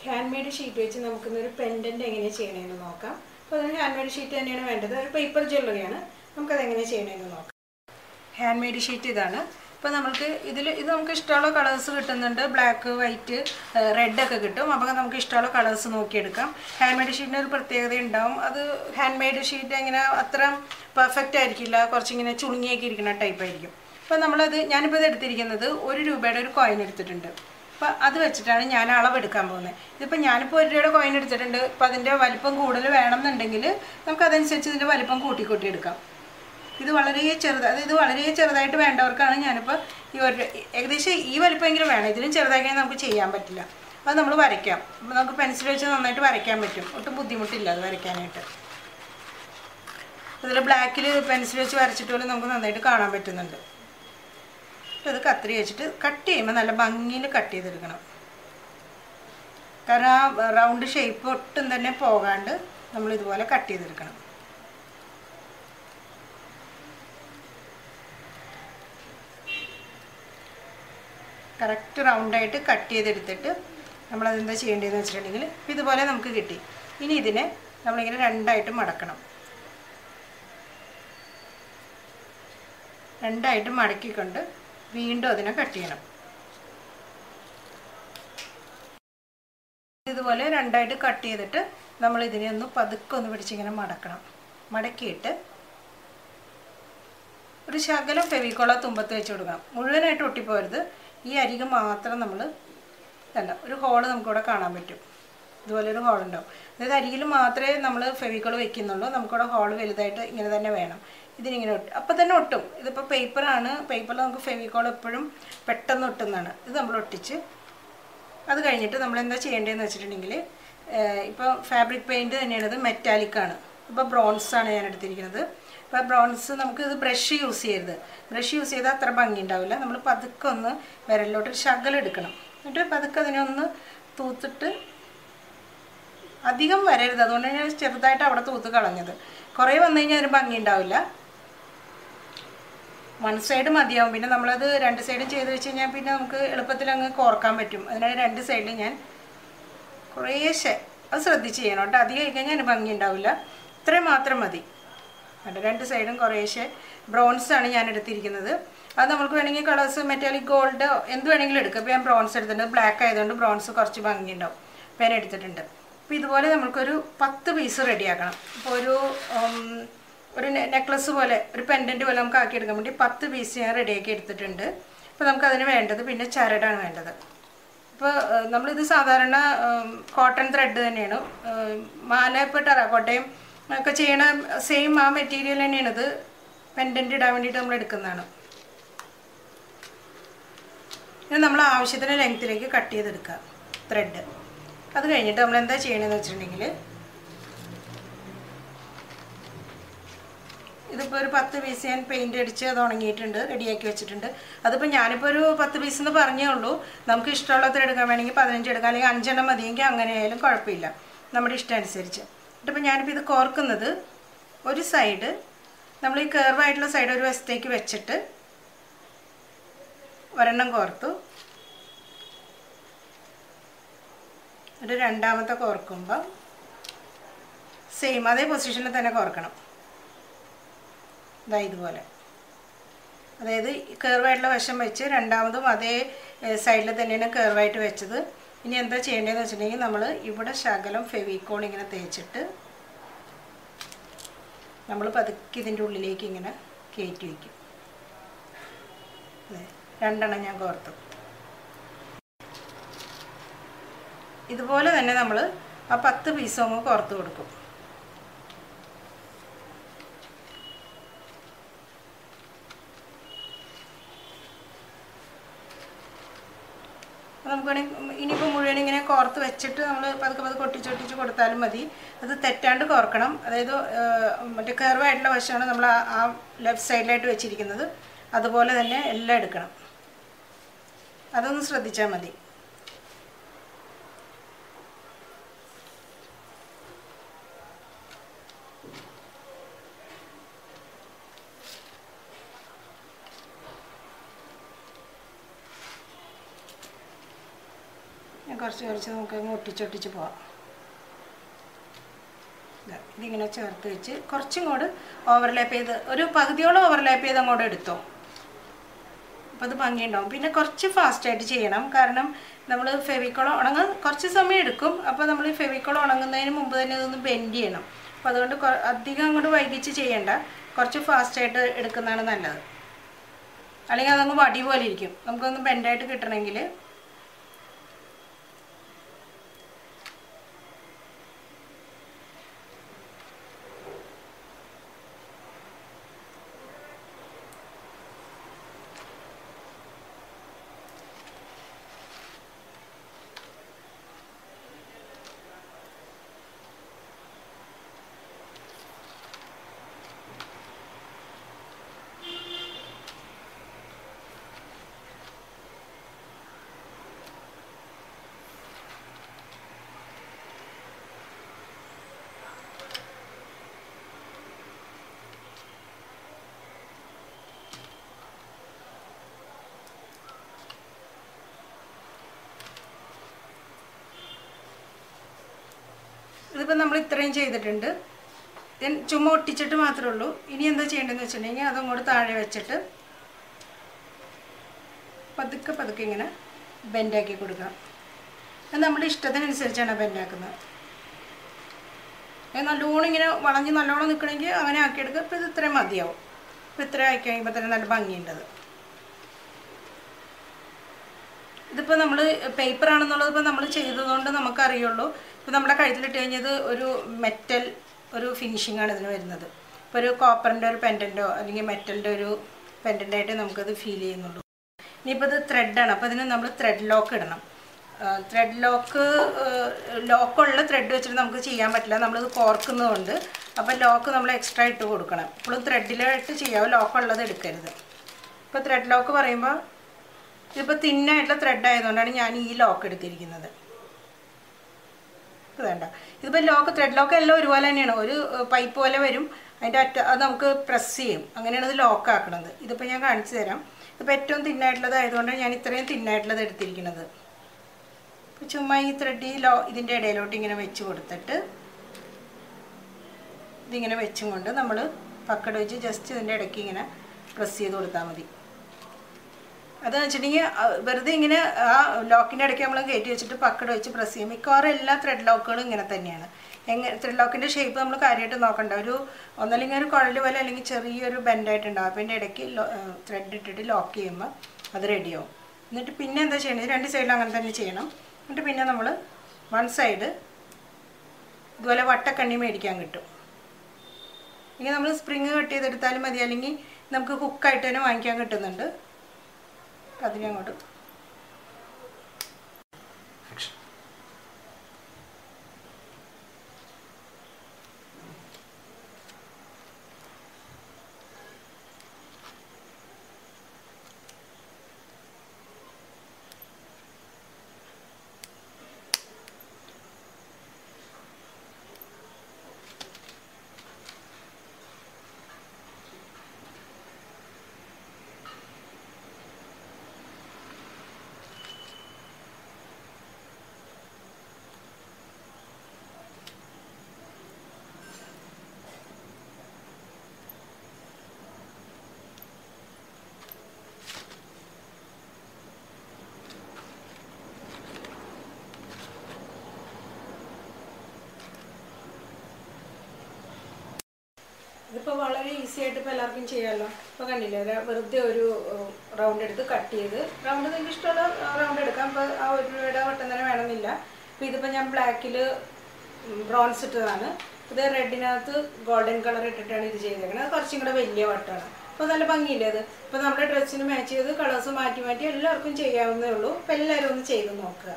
Hand made sheet വെച്ച് നമുക്കൊന്നൊരു pendant എങ്ങനെ ചെയ്യണമെന്ന് നോക്കാം. അപ്പോൾ അതിന് ഹാൻഡ് മെയ്ഡ് ഷീറ്റ് തന്നെയാണ് വേണ്ടത്. ഒരു പേപ്പർ ജ്വല്ലറിയാണ്. നമുക്കത് എങ്ങനെ ചെയ്യണമെന്ന് നോക്കാം. ഹാൻഡ് മെയ്ഡ് ഷീറ്റ് ഇതാണ്. അപ്പോൾ നമുക്ക് ഇത് നമുക്ക് ഇഷ്ടമുള്ള കളേഴ്സ് കിട്ടുന്നുണ്ട്. ബ്ലാക്ക്, വൈറ്റ്, റെഡൊക്കെ കിട്ടും. അപ്പോൾ നമുക്ക് ഇഷ്ടമുള്ള കളേഴ്സ് നോക്കിയെടുക്കാം. ഹാൻഡ് മെയ്ഡ് ഷീറ്റിന് ഒരു പ്രത്യേകത ഉണ്ടാവും. അത് ഹാൻഡ് മെയ്ഡ് ഷീറ്റ് എങ്ങനെ അത്ര പെർഫെക്റ്റ് ആയിരിക്കില്ല, കുറച്ചിങ്ങനെ ചുളുങ്ങിയൊക്കെ ഇരിക്കുന്ന ടൈപ്പായിരിക്കും. അപ്പോൾ ഞാനിപ്പോൾ ഇത് എടുത്തിരിക്കുന്നത് 1 രൂപയുടെ ഒരു കോയിൻ എടുത്തിട്ടുണ്ട്. അപ്പോൾ അത് വെച്ചിട്ടാണ് ഞാൻ അളവെടുക്കാൻ പോകുന്നത്. ഇതിപ്പോൾ ഞാനിപ്പോൾ 1 രൂപയുടെ കോയിൻ എടുത്തിട്ടുണ്ട്. ഇപ്പോൾ അതിൻ്റെ വലിപ്പം കൂടുതൽ വേണമെന്നുണ്ടെങ്കിൽ നമുക്കതനുസരിച്ച് ഇതിൻ്റെ വലിപ്പം കൂട്ടി എടുക്കാം. ഇത് വളരെ ചെറുതായിട്ട് വേണ്ടവർക്കാണ് ഞാനിപ്പോൾ ഏകദേശം ഈ വലിപ്പമെങ്കിലും വേണം. ഇതിലും ചെറുതായി നമുക്ക് ചെയ്യാൻ പറ്റില്ല. അത് നമ്മൾ വരയ്ക്കാം. അപ്പോൾ നമുക്ക് പെൻസിൽ വെച്ച് നന്നായിട്ട് വരയ്ക്കാൻ പറ്റും. ഒട്ടും ബുദ്ധിമുട്ടില്ല അത് വരയ്ക്കാനായിട്ട്. ഇതിൽ ബ്ലാക്കിൽ പെൻസിൽ വെച്ച് വരച്ചിട്ട് പോലും നമുക്ക് നന്നായിട്ട് കാണാൻ പറ്റുന്നുണ്ട്. അപ്പോൾ ഇത് കത്രി വെച്ചിട്ട് കട്ട് ചെയ്യുമ്പോൾ നല്ല ഭംഗിയിൽ കട്ട് ചെയ്തെടുക്കണം. കാരണം ആ റൗണ്ട് ഷേപ്പ് ഒട്ടും തന്നെ പോകാണ്ട് നമ്മളിതുപോലെ കട്ട് ചെയ്തെടുക്കണം. കറക്റ്റ് റൗണ്ടായിട്ട് കട്ട് ചെയ്തെടുത്തിട്ട് നമ്മളതെന്താ ചെയ്യേണ്ടതെന്ന് വെച്ചിട്ടുണ്ടെങ്കിൽ ഇതുപോലെ നമുക്ക് കിട്ടി. ഇനി ഇതിനെ നമ്മളിങ്ങനെ 2ആയിട്ട് മടക്കണം. 2ആയിട്ട് മടക്കിക്കൊണ്ട് വീണ്ടും അതിനെ കട്ട് ചെയ്യണം. ഇതുപോലെ 2ആയിട്ട് കട്ട് ചെയ്തിട്ട് നമ്മൾ ഇതിനെ പതുക്കെ പിടിച്ചിങ്ങനെ മടക്കണം. മടക്കിയിട്ട് ഒരു ശകലം ഫെവിക്കോൾ തുമ്പത്ത് വെച്ച് കൊടുക്കണം. മുഴുവനായിട്ട് ഒട്ടിപ്പോരുത്. ഈ അരികെ മാത്രം നമ്മൾ ഒരു ഹോള് നമുക്കിവിടെ കാണാൻ പറ്റും. ഇതുപോലെ ഒരു ഹോൾ ഉണ്ടാവും. അതായത് അരികിൽ മാത്രമേ നമ്മൾ ഫെവിക്കോൾ വെക്കുന്നുള്ളൂ. നമുക്കിവിടെ ഹോൾ വലുതായിട്ട് ഇങ്ങനെ തന്നെ വേണം. ഇതിനിങ്ങനെ അപ്പം തന്നെ ഒട്ടും. ഇതിപ്പോൾ പേപ്പറാണ്. പേപ്പറിൽ നമുക്ക് ഫെവിക്കോൾ എപ്പോഴും പെട്ടെന്ന് ഒട്ടുന്നതാണ്. ഇത് നമ്മൾ ഒട്ടിച്ച് അത് കഴിഞ്ഞിട്ട് നമ്മൾ എന്താ ചെയ്യേണ്ടതെന്ന് വെച്ചിട്ടുണ്ടെങ്കിൽ ഇപ്പോൾ ഫാബ്രിക് പെയിൻറ്റ് തന്നെയാണിത്. മെറ്റാലിക്കാണ്. ഇപ്പോൾ ബ്രോൺസാണ് ഞാൻ എടുത്തിരിക്കുന്നത്. അപ്പോൾ ബ്രോൺസ് ഇത് ബ്രഷ് യൂസ് ചെയ്യരുത്. ബ്രഷ് യൂസ് ചെയ്താൽ അത്ര ഭംഗി ഉണ്ടാവില്ല. നമ്മൾ പതുക്കെ വിരലിലോട്ട് ശകലം എടുക്കണം. എന്നിട്ട് പതുക്കെ അതിനെ തൂത്തിട്ട് അധികം വരരുത്. അതുകൊണ്ട് ഞാൻ ചെറുതായിട്ട് അവിടെ തൂത്ത് കളഞ്ഞത്. കുറേ വന്നു കഴിഞ്ഞാൽ അതിന് ഭംഗി ഉണ്ടാവില്ല. 1 സൈഡ് മതിയാവും. പിന്നെ നമ്മളത് 2 സൈഡും ചെയ്ത് വെച്ച് കഴിഞ്ഞാൽ പിന്നെ നമുക്ക് എളുപ്പത്തിൽ അങ്ങ് കോർക്കാൻ പറ്റും. അതിനായി 2 സൈഡിൽ ഞാൻ കുറേശ്ശെ അത് ശ്രദ്ധിച്ച് ചെയ്യണം കേട്ടോ. അധികം ആയി കഴിഞ്ഞാൽ അതിന് ഭംഗി ഉണ്ടാവില്ല. ഇത്രയും മാത്രം മതി. 2 സൈഡും കുറേശ്ശെ ബ്രോൺസാണ് ഞാൻ എടുത്തിരിക്കുന്നത്. അത് നമുക്ക് വേണമെങ്കിൽ കളേഴ്സ് മെറ്റാലിക് ഗോൾഡ് എന്ത് വേണമെങ്കിലും എടുക്കാം. ഇപ്പോൾ ഞാൻ ബ്രോൺസ് എടുത്തിട്ടുണ്ട്. ബ്ലാക്ക് ആയതുകൊണ്ട് ബ്രോൺസ് കുറച്ച് ഭംഗി ഉണ്ടാവും. അപ്പോൾ ഞാൻ എടുത്തിട്ടുണ്ട്. അപ്പോൾ ഇതുപോലെ നമുക്കൊരു 10 പീസ് റെഡിയാക്കണം. ഇപ്പോൾ ഒരു നെക്ലസ് പോലെ ഒരു പെൻഡൻറ്റ് പോലെ നമുക്ക് ആക്കിയെടുക്കാൻ വേണ്ടി 10 പീസ് ഞാൻ റെഡിയാക്കി എടുത്തിട്ടുണ്ട്. അപ്പോൾ നമുക്കതിന് വേണ്ടത് പിന്നെ ചരടാണ് വേണ്ടത്. ഇപ്പോൾ നമ്മളിത് സാധാരണ കോട്ടൺ ത്രെഡ് തന്നെയാണ്. മാല ഇപ്പോൾ ടെറാക്കോട്ടയും ഒക്കെ ചെയ്യണ സെയിം ആ മെറ്റീരിയൽ തന്നെയാണിത്. പെൻഡൻറ്റ് ഇടാൻ വേണ്ടിയിട്ട് നമ്മൾ എടുക്കുന്നതാണ്. ഇത് നമ്മൾ ആവശ്യത്തിന് ലെങ്ത്തിലേക്ക് കട്ട് ചെയ്തെടുക്കുക ത്രെഡ്. അത് കഴിഞ്ഞിട്ട് നമ്മൾ എന്താ ചെയ്യണമെന്ന് വെച്ചിട്ടുണ്ടെങ്കിൽ ഇതിപ്പോൾ ഒരു 10 പീസ് ഞാൻ പെയിൻറ്റ് അടിച്ച് അത് ഉണങ്ങിയിട്ടുണ്ട്, റെഡിയാക്കി വെച്ചിട്ടുണ്ട്. അതിപ്പോൾ ഞാനിപ്പോൾ ഒരു 10 പീസ് എന്ന് പറഞ്ഞേ ഉള്ളൂ. നമുക്ക് ഇഷ്ടമുള്ളത് എടുക്കാൻ വേണമെങ്കിൽ 15 എടുക്കാം, അല്ലെങ്കിൽ 5 എണ്ണം മതിയെങ്കിൽ അങ്ങനെ ആയാലും കുഴപ്പമില്ല, നമ്മുടെ ഇഷ്ടം അനുസരിച്ച്. എന്നിട്ടിപ്പോൾ ഞാനിപ്പോൾ ഇത് കോർക്കുന്നത് ഒരു സൈഡ് നമ്മൾ ഈ കർവായിട്ടുള്ള സൈഡ് ഒരു വശത്തേക്ക് വെച്ചിട്ട് ഒരെണ്ണം കോർത്തു. ഒരു രണ്ടാമത്തെ കോർക്കുമ്പോൾ സെയിം അതേ പൊസിഷനിൽ തന്നെ കോർക്കണം. ഇതുപോലെ, അതായത് കർവായിട്ടുള്ള വശം വെച്ച് രണ്ടാമതും അതേ സൈഡിൽ തന്നെയാണ് കർവായിട്ട് വെച്ചത്. ഇനി എന്താ ചെയ്യേണ്ടതെന്ന് വെച്ചിട്ടുണ്ടെങ്കിൽ നമ്മൾ ഇവിടെ ശകലം ഫെവിക്കോൾ ഇങ്ങനെ തേച്ചിട്ട് നമ്മൾ പതുക്കെ ഇതിൻ്റെ ഉള്ളിലേക്ക് ഇങ്ങനെ കയറ്റി വയ്ക്കും. 2 എണ്ണം ഞാൻ കോർത്തു. ഇതുപോലെ തന്നെ നമ്മൾ ആ 10 പീസും അങ്ങ് കോർത്ത് കൊടുക്കും. നമുക്ക് വേണമെങ്കിൽ ഇനിയിപ്പോൾ മുഴുവൻ ഇങ്ങനെ കോർത്ത് വെച്ചിട്ട് നമ്മൾ പതുക്കെ ഒട്ടിച്ചൊട്ടിച്ച് കൊടുത്താലും മതി. അത് തെറ്റാണ്ട് കോർക്കണം. അതായത് മറ്റേ കർവായിട്ടുള്ള വശമാണ് നമ്മൾ ആ ലെഫ്റ്റ് സൈഡിലായിട്ട് വെച്ചിരിക്കുന്നത്. അതുപോലെ തന്നെ എല്ലാം എടുക്കണം. അതൊന്ന് ശ്രദ്ധിച്ചാൽ മതി. കുറച്ച് കുറച്ച് നമുക്കങ്ങ് ഒട്ടിച്ചൊട്ടിച്ച് പോവാം. ഇതിങ്ങനെ ചേർത്ത് വെച്ച് കുറച്ചും കൂടെ ഓവർലാപ്പ് ചെയ്ത് ഒരു പകുതിയോളം ഓവർലാപ്പ് ചെയ്ത് അങ്ങോട്ട് എടുത്തോ. അപ്പോൾ അത് ഭംഗിയുണ്ടാവും. പിന്നെ കുറച്ച് ഫാസ്റ്റായിട്ട് ചെയ്യണം, കാരണം നമ്മൾ ഫെവിക്കോൾ ഉണങ്ങാൻ കുറച്ച് സമയം എടുക്കും. അപ്പോൾ നമ്മൾ ഈ ഫെവിക്കോൾ ഉണങ്ങുന്നതിന് മുമ്പ് തന്നെ ഇതൊന്ന് ബെൻഡ് ചെയ്യണം. അപ്പോൾ അതുകൊണ്ട് അധികം അങ്ങോട്ട് വൈകിച്ച് ചെയ്യേണ്ട, കുറച്ച് ഫാസ്റ്റായിട്ട് എടുക്കുന്നതാണ് നല്ലത്. അല്ലെങ്കിൽ അതങ്ങ് വടി പോലെ ഇരിക്കും. നമുക്കൊന്ന് ബെൻഡായിട്ട് കിട്ടണമെങ്കിൽ ഇതിപ്പോൾ നമ്മൾ ഇത്രയും ചെയ്തിട്ടുണ്ട്. ചുമ്മാ ഒട്ടിച്ചിട്ട് മാത്രമേ ഉള്ളൂ. ഇനി എന്താ ചെയ്യേണ്ടതെന്ന് വെച്ചിട്ടുണ്ടെങ്കിൽ അതങ്ങോട്ട് താഴെ വെച്ചിട്ട് പതുക്കെ പതുക്കെ ഇങ്ങനെ ബെൻഡാക്കി കൊടുക്കാം. അത് നമ്മുടെ ഇഷ്ടത്തിനനുസരിച്ചാണ് ബെൻഡാക്കുന്നത്. നല്ലോണം ഇങ്ങനെ വളഞ്ഞ് നല്ലോണം നിൽക്കണമെങ്കിൽ അങ്ങനെ ആക്കിയെടുക്കുക. ഇപ്പോൾ ഇത് ഇത്രയും മതിയാവും. ഇപ്പോൾ ഇത്ര ആക്കി കഴിയുമ്പോൾ തന്നെ നല്ല ഭംഗിയുണ്ടത്. ഇതിപ്പോൾ നമ്മൾ പേപ്പറാണെന്നുള്ളത് ഇപ്പോൾ നമ്മൾ ചെയ്തതുകൊണ്ട് നമുക്കറിയുള്ളൂ. ഇപ്പോൾ നമ്മുടെ കഴുത്തിലിട്ട് കഴിഞ്ഞത് ഒരു മെറ്റൽ ഒരു ഫിനിഷിങ്ങാണ് ഇതിന് വരുന്നത്. ഇപ്പോൾ ഒരു കോപ്പറിൻ്റെ ഒരു പെൻഡൻറ്റോ അല്ലെങ്കിൽ മെറ്റലിൻ്റെ ഒരു പെൻഡൻ്റായിട്ട് നമുക്കത് ഫീൽ ചെയ്യുന്നുള്ളൂ. ഇനിയിപ്പോൾ ഇത് ത്രെഡാണ്. അപ്പോൾ അതിന് നമ്മൾ ത്രെഡ് ലോക്ക് ഇടണം. ത്രെഡ് ലോക്കുള്ള ത്രെഡ് വെച്ചിട്ട് നമുക്ക് ചെയ്യാൻ പറ്റില്ല, നമ്മളിത് കോർക്കുന്നതുകൊണ്ട്. അപ്പോൾ ലോക്ക് നമ്മൾ എക്സ്ട്രാ ഇട്ട് കൊടുക്കണം. ഇപ്പോഴും ത്രെഡിലായിട്ട് ചെയ്യാവും, ലോക്കുള്ളത് എടുക്കരുത്. ഇപ്പോൾ ത്രെഡ് ലോക്ക് പറയുമ്പോൾ ഇതിപ്പോൾ തിന്നായിട്ടുള്ള ത്രെഡ് ആയതുകൊണ്ടാണ് ഞാൻ ഈ ലോക്ക് എടുത്തിരിക്കുന്നത്. വേണ്ട, ഇതിപ്പോൾ ത്രെഡ് ലോക്ക് എല്ലാം ഒരുപോലെ തന്നെയാണ്. ഒരു പൈപ്പ് പോലെ വരും, അതിൻ്റെ അത് നമുക്ക് പ്രസ് ചെയ്യും, അങ്ങനെയാണ് ഇത് ലോക്ക് ആക്കുന്നത്. ഇതിപ്പോൾ ഞാൻ കാണിച്ചു തരാം. ഇതിപ്പോൾ ഏറ്റവും തിന്നായിട്ടുള്ളത് ആയതുകൊണ്ടാണ് ഞാൻ ഇത്രയും തിന്നായിട്ടുള്ളത് എടുത്തിരിക്കുന്നത്. അപ്പോൾ ചുമ്മാ ഈ ത്രെഡ് ഇതിൻ്റെ ഇടയിലോട്ട് ഇങ്ങനെ വെച്ച് കൊടുത്തിട്ട് ഇതിങ്ങനെ വെച്ചും കൊണ്ട് നമ്മൾ പക്കട വെച്ച് ജസ്റ്റ് ഇതിൻ്റെ ഇടയ്ക്ക് ഇങ്ങനെ പ്രസ് ചെയ്ത് കൊടുത്താൽ മതി. അതെന്ന് വെച്ചിട്ടുണ്ടെങ്കിൽ വെറുതെ ഇങ്ങനെ ആ ലോക്കിൻ്റെ ഇടയ്ക്ക് നമ്മൾ കയറ്റി വെച്ചിട്ട് പക്കട വെച്ച് പ്രസ് ചെയ്യും. മിക്കവാറും എല്ലാ ത്രെഡ് ലോക്കുകളും ഇങ്ങനെ തന്നെയാണ്. ത്രെഡ് ലോക്കിൻ്റെ ഷേപ്പ് നമ്മൾ കാര്യമായിട്ട് നോക്കണ്ട. ഒന്നല്ലെങ്കിൽ ഒരു കുഴൽ പോലെ അല്ലെങ്കിൽ ചെറിയൊരു ബെൻഡായിട്ടുണ്ടാവും. അപ്പോൾ അതിൻ്റെ ഇടയ്ക്ക് ത്രെഡ് ഇട്ടിട്ട് ലോക്ക് ചെയ്യുമ്പോൾ അത് റെഡിയാവും. എന്നിട്ട് പിന്നെ എന്താ ചെയ്യണത്, രണ്ട് സൈഡിലും അങ്ങനെ തന്നെ ചെയ്യണം. എന്നിട്ട് പിന്നെ നമ്മൾ വൺ സൈഡ് ഇതുപോലെ വട്ടക്കണ്ണി മേടിക്കാൻ കിട്ടും. ഇങ്ങനെ നമ്മൾ സ്പ്രിങ് കട്ട് ചെയ്തെടുത്താലും മതി, അല്ലെങ്കിൽ നമുക്ക് ഹുക്കായിട്ട് തന്നെ വാങ്ങിക്കാൻ കിട്ടുന്നുണ്ട്. അതിനങ്ങോട്ട് ഇതിപ്പോൾ വളരെ ഈസി ആയിട്ട് ഇപ്പോൾ എല്ലാവർക്കും ചെയ്യാമല്ലോ. ഇപ്പോൾ കണ്ടില്ലേ, വെറുതെ ഒരു റൗണ്ട് എടുത്ത് കട്ട് ചെയ്ത്, റൗണ്ട് നിങ്ങൾക്ക് ഇഷ്ടമുള്ള റൗണ്ട് എടുക്കാം. അപ്പോൾ ആ ഒരു രൂപയുടെ വട്ടം തന്നെ വേണമെന്നില്ല. അപ്പോൾ ഇതിപ്പോൾ ഞാൻ ബ്ലാക്കിൽ ബ്രോൺസ് ഇട്ടതാണ്. ഇത് റെഡിനകത്ത് ഗോൾഡൻ കളർ ഇട്ടിട്ടാണ് ഇത് ചെയ്തേക്കുന്നത്. അത് കുറച്ചും കൂടെ വലിയ വട്ടമാണ്. അപ്പോൾ നല്ല ഭംഗിയില്ലേ അത്. ഇപ്പോൾ നമ്മുടെ ഡ്രസ്സിന് മാച്ച് ചെയ്ത് കളേഴ്സ് മാറ്റി മാറ്റി എല്ലാവർക്കും ചെയ്യാവുന്നേ ഉള്ളൂ. അപ്പോൾ എല്ലാവരും ഒന്ന് ചെയ്ത് നോക്കുക.